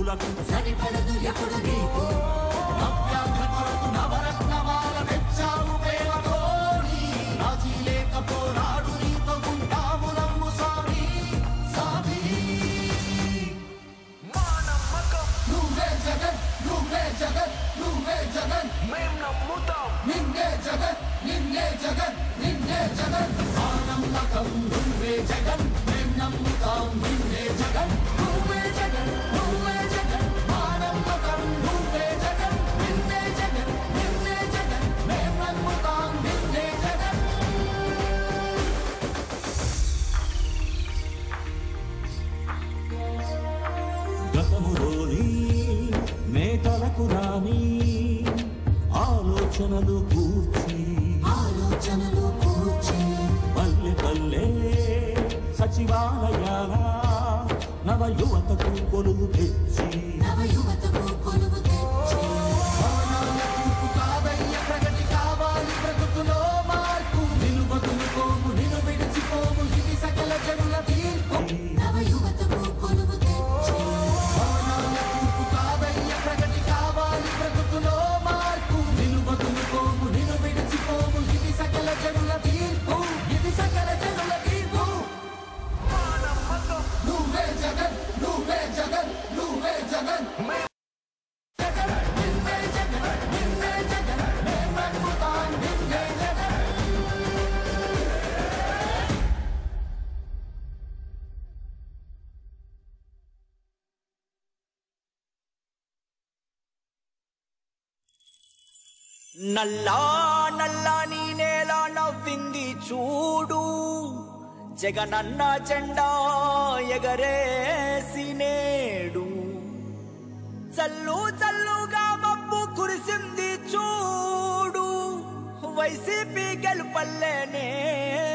చూపులకు సరిపడదు ఎప్పుడు నీకు నవ్యాంధ్ర కొరకు నవరత్నమాల మెచ్చావు ప్రేమతోని రాజీ లేక పోరాడు నీతో ఉంటాము నమ్ము సామి సామి మా నమ్మకం నువ్వే జగన్ నువ్వే జగన్ నువ్వే జగన్ మేం నమ్ముతాం నిన్నే జగన్ నిన్నే జగన్ నిన్నే జగన్ మా నమ్మకం నువ్వే జగన్ మేం నమ్ముతాం నిన్నే జగన్ నువ్వే జగన్ నువ్వే జగన్ మా నమ్మకం నువ్వే జగన్ నిన్నే జగన్ నిన్నే జగన్ మేం నమ్ముతాం నిన్నే జగన్ గతములోని నేతలకు రాని ఆలోచనలు కూర్చి పల్లె పల్లె సచివాలయాల నవ యువతకు కొలువు తెచ్చి కాదయ్య ప్రగతి కావాలి బ్రతుకులో మార్పు నిలువదులు కోము నిలు విడిచిపోము ఇది సకల జనుల తీర్పు కాదయ్య ప్రగతి కావాలి బ్రతుకులో మార్పు నిలువదులు కోము నిలు విడిచిపోము ఇది సకల జనుల తీర్పు ఇది సకల జనుల తీర్పు మా నమ్మకం నువ్వే జగన్ నువ్వే జగన్ నువ్వే జగన్ జగన్ నిన్నే జగన్ నిన్నే జగన్ మేం నమ్ముతాం నిన్నే జగన్ నల్లా నల్లా నీ నేల నవ్వింది చూడు జగనన్న జెండా ఎగరేసి నేడు చల్లు చల్లుగా మబ్బు కురిసింది చూడు వైసీపీ గెలుపల్లే నేడు